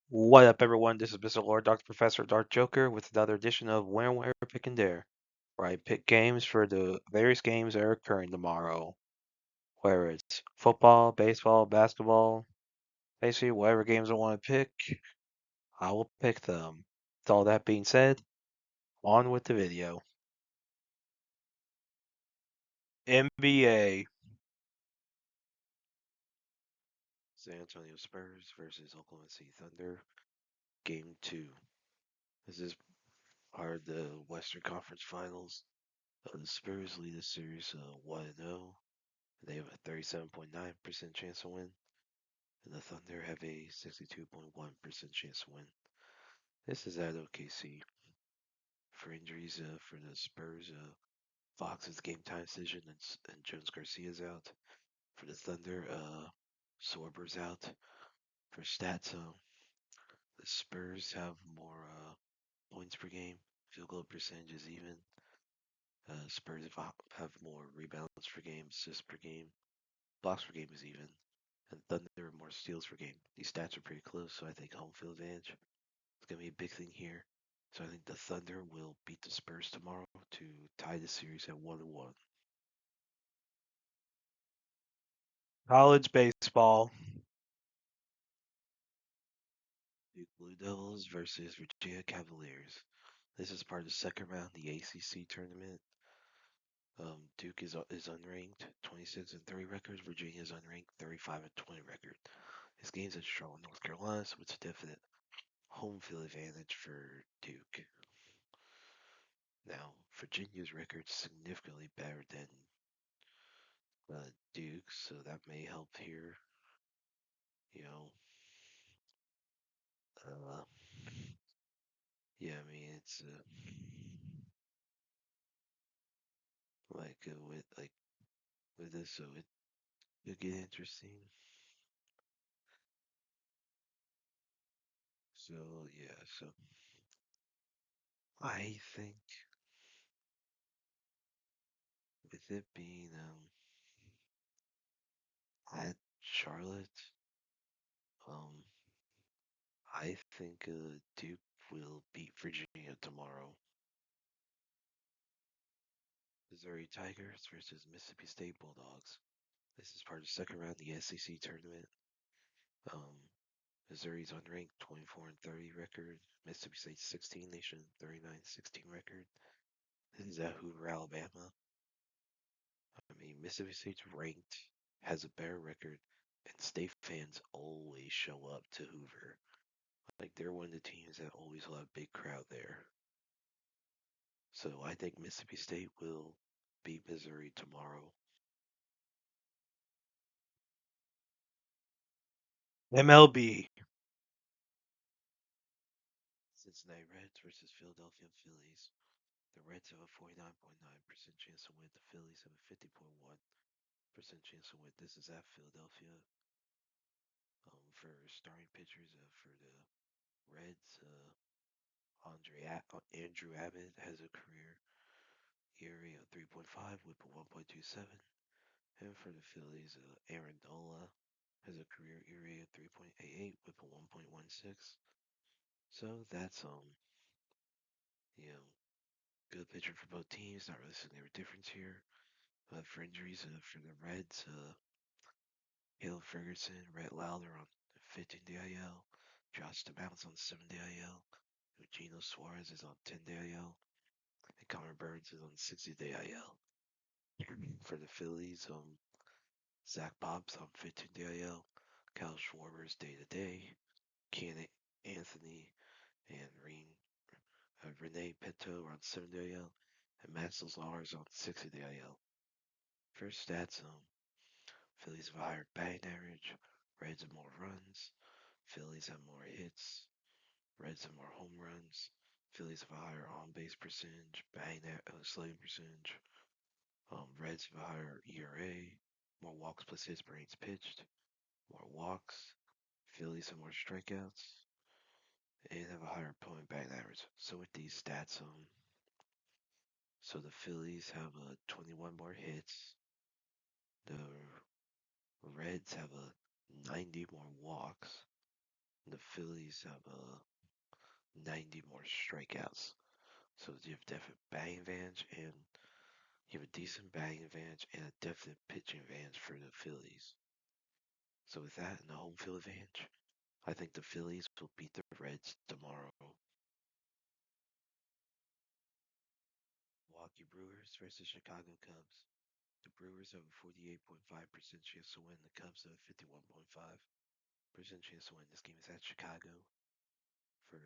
What up, everyone? This is Mr. Lord, Dr. Professor, Dark Joker, with another edition of Where, Pick, and Dare, where I pick games for the various games that are occurring tomorrow. Whether it's football, baseball, basketball, basically whatever games I want to pick, I will pick them. With all that being said, on with the video. NBA. San Antonio Spurs versus Oklahoma City Thunder, Game 2. This is part of the Western Conference Finals. The Spurs lead the series 1-0. They have a 37.9% chance to win, and the Thunder have a 62.1% chance to win. This is at OKC. For injuries for the Spurs, Fox's game time decision and Jones Garcia's out. For the Thunder, Sorber's out. For stats, the Spurs have more points per game, field goal percentage is even. Spurs have more rebounds per game, assists per game, blocks per game is even. And Thunder more steals per game. These stats are pretty close, so I think home field advantage is going to be a big thing here. So I think the Thunder will beat the Spurs tomorrow to tie the series at 1-1. College baseball. Duke Blue Devils versus Virginia Cavaliers. This is part of the second round of the ACC tournament. Duke is unranked, 26-3 record. Virginia is unranked, 35-20 record. This game's at Charlotte, North Carolina, so it's a definite home field advantage for Duke. Now, Virginia's record is significantly better than Duke, so that may help here. You know, uh, yeah, I mean it's with this, so it'll get interesting. So yeah, so I think with it being at Charlotte, um, I think Duke will beat Virginia tomorrow. Missouri Tigers versus Mississippi State Bulldogs. This is part of the second round of the SEC tournament. Um, Missouri's unranked 24-30 record. Mississippi State's 16 nation 39-16 record. This is at Hoover, Alabama. I mean, Mississippi State's ranked, has a better record, and State fans always show up to Hoover. Like they're one of the teams that always will have a big crowd there. So I think Mississippi State will beat Missouri tomorrow. MLB. Cincinnati Reds versus Philadelphia Phillies. The Reds have a 49.9% chance to win. The Phillies have a 50.1% chance to win. This is at Philadelphia. For starting pitchers for the Reds, Andrew Abbott has a career ERA of 3.5, WHIP of 1.27. And for the Phillies, Aaron Nola has a career ERA of 3.88, WHIP of 1.16. So that's good pitcher for both teams. Not really seeing a difference here. For injuries for the Reds, Caleb Ferguson, Rhett Lowder on 15 day IL, Josh DeMounts on 7 day IL, Eugenio Suarez is on 10 day IL, and Connor Burns is on 60 day IL. For the Phillies, Zach Bob's on 15 day IL, Kyle Schwarber's day to day, Ken Anthony and Renee Pinto are on 7 day IL, and Max Lazar is on 60 day IL. First stats, Phillies have a higher batting average, Reds have more runs, Phillies have more hits, Reds have more home runs, Phillies have a higher on-base percentage, slugging percentage, Reds have a higher ERA, more walks plus hits per innings pitched, more walks, Phillies have more strikeouts, and have a higher opponent batting average. So with these stats, so the Phillies have 21 more hits, the Reds have 90 more walks. The Phillies have 90 more strikeouts. So you have definite batting advantage, and you have a decent batting advantage and a definite pitching advantage for the Phillies. So with that and the home field advantage, I think the Phillies will beat the Reds tomorrow. Milwaukee Brewers versus Chicago Cubs. The Brewers have a 48.5% chance to win. The Cubs have a 51.5% chance to win. This game is at Chicago. For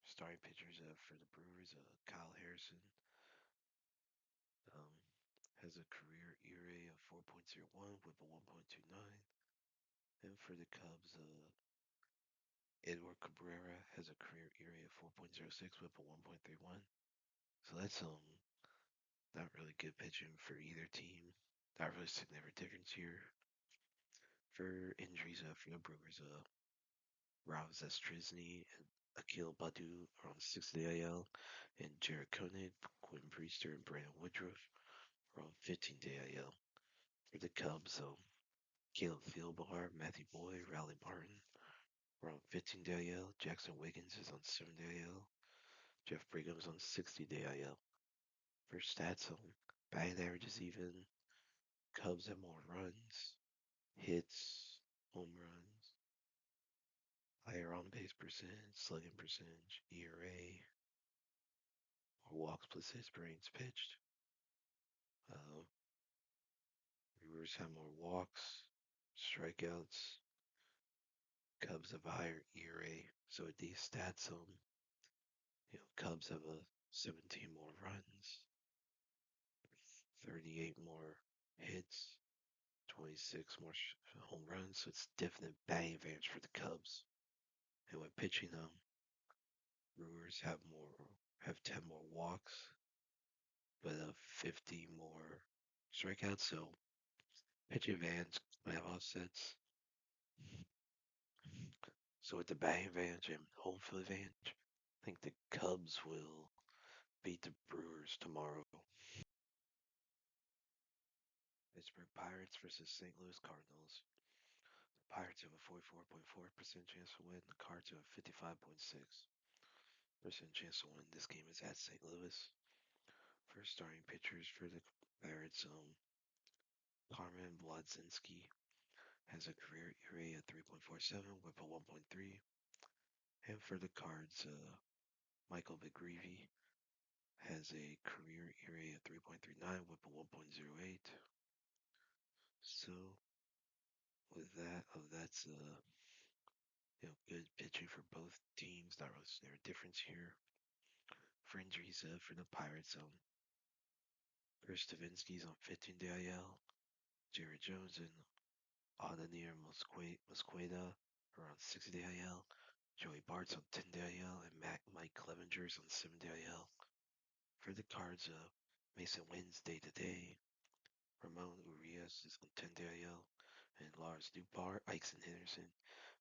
starting pitchers for the Brewers, Kyle Harrison um, has a career ERA of 4.01 with a 1.29. And for the Cubs, Edward Cabrera has a career ERA of 4.06 with a 1.31. So that's not really good pitching for either team. Not really significant difference here. For injuries for the Brewers, Rob Zastrisny and Akil Badu are on 6-day IL, and Jared Koenig, Quinn Priester, and Brandon Woodruff are on 15-day IL. For the Cubs, Caleb Thielbar, Matthew Boyd, Riley Martin are on 15-day IL. Jackson Wiggins is on 7-day IL. Jeff Brigham's on 60-day IL. For stats, batting average is even. Cubs have more runs, hits, home runs, higher on base percentage, slugging percentage, ERA, more walks plus hits per innings pitched. Brewers have more walks, strikeouts. Cubs have a higher ERA. So with these stats, Cubs have a 17 more runs, 38 more hits, 26 more home runs. So it's definite batting advantage for the Cubs. And when pitching, Brewers have 10 more walks, but 50 more strikeouts. So pitching advantage might have offsets. So with the batting advantage and home field advantage, I think the Cubs will beat the Brewers tomorrow. Pittsburgh Pirates versus St. Louis Cardinals. The Pirates have a 44.4% chance to win. The Cards have a 55.6% chance to win. This game is at St. Louis. First starting pitchers for the Pirates, Carmen Wladzinski has a career ERA of 3.47 with a 1.3. And for the Cards, Michael McGreevy has a career ERA of 3.39 with a 1.08. So with that's good pitching for both teams. Not really there's a difference here. For injuries for the Pirates, Chris Stavinsky's on 15-day IL. Jared Jones and Adanir Mosqueda are on 60-day IL. Joey Bart's on 10-day IL, and Mike Clevenger's on 7-day IL. For the Cards, Mason Wynn's day-to-day. Ramon Urias is on 10-day IL, and Lars Dubar, Ixon Henderson,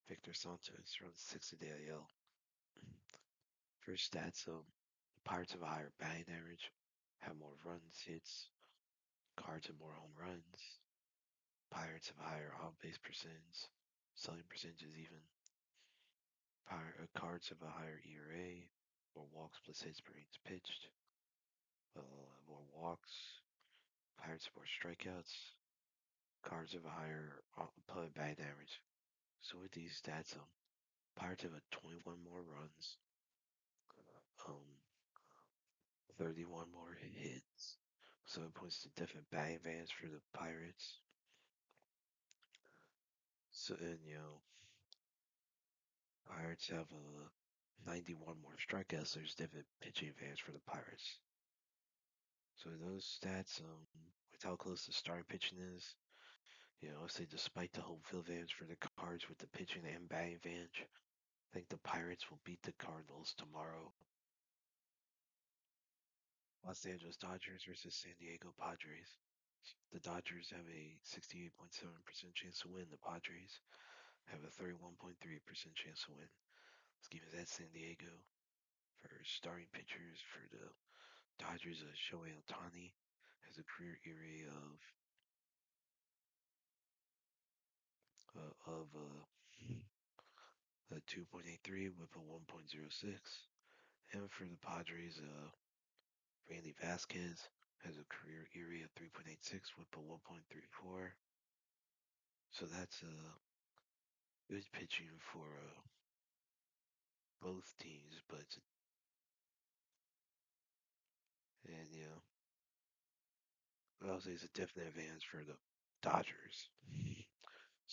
Victor Santos are on 60-day IL. For stats, the Pirates have a higher batting average, have more runs, hits. Cards have more home runs. Pirates have a higher on-base percentage. Selling percentages even. Cards have a higher ERA, more walks plus hits per innings pitched. More walks. Pirates have more strikeouts. Cards have a higher batting average. So with these stats, Pirates have a 21 more runs, um, 31 more hits. So it points to definite batting advantage for the Pirates. So and Pirates have a 91 more strikeouts. So there's definite pitching advantage for the Pirates. So those stats, with how close the starting pitching is, I say despite the home field advantage for the Cards with the pitching and batting advantage, I think the Pirates will beat the Cardinals tomorrow. Los Angeles Dodgers versus San Diego Padres. The Dodgers have a 68.7% chance to win. The Padres have a 31.3% chance to win. This game is at San Diego. For starting pitchers for the Dodgers, Shohei Ohtani has a career ERA of 2.83, whip of 1.06. And for the Padres, Randy Vasquez has a career ERA of 3.86, whip of 1.34. So that's good pitching for both teams, but and I would say it's a definite advance for the Dodgers.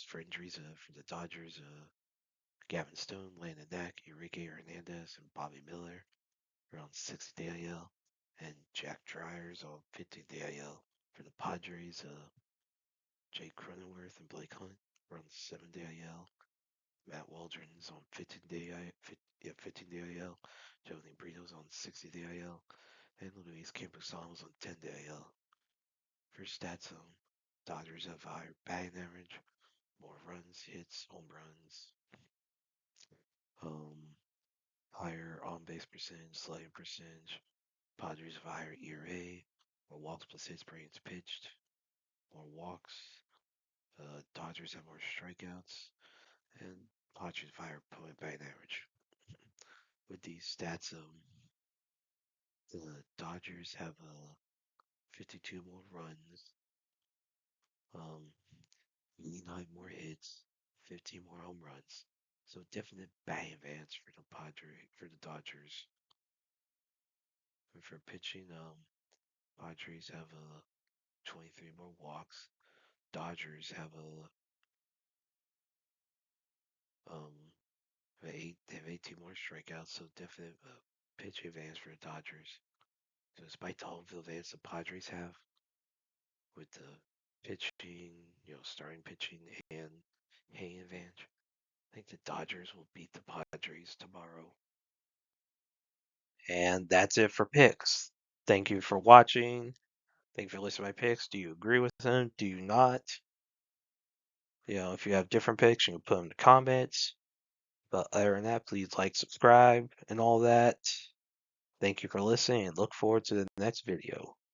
For injuries for the Dodgers, Gavin Stone, Landon Knack, Enrique Hernandez, and Bobby Miller are on 60 IL, and Jack Dryer's on 15-day IL. For the Padres, Jake Cronenworth and Blake Hunt are on 7-day IL. Matt Waldron's on 15-day IL. Jody Brito's on 60-day IL. And Luis Campusano's on 10-day IL. For stats, Dodgers have higher batting average, more runs, hits, home runs, um, higher on base percentage, slugging percentage. Padres have higher ERA, more walks plus hits per innings pitched, more walks. Dodgers have more strikeouts, and Padres have higher point batting average. With these stats, the Dodgers have 52 more runs, um, 89 more hits, 15 more home runs. So definite batting advance for the Dodgers. And for pitching, Padres have 23 more walks. Dodgers have um they have 18 more strikeouts. So definite pitching advance for the Dodgers. So despite the home field advance the Padres have with the pitching, starting pitching and hitting advantage, I think the Dodgers will beat the Padres tomorrow. And that's it for picks. Thank you for watching. Thank you for listening to my picks. Do you agree with them? Do you not? If you have different picks, you can put them in the comments. But other than that, please like, subscribe, and all that. Thank you for listening, and look forward to the next video.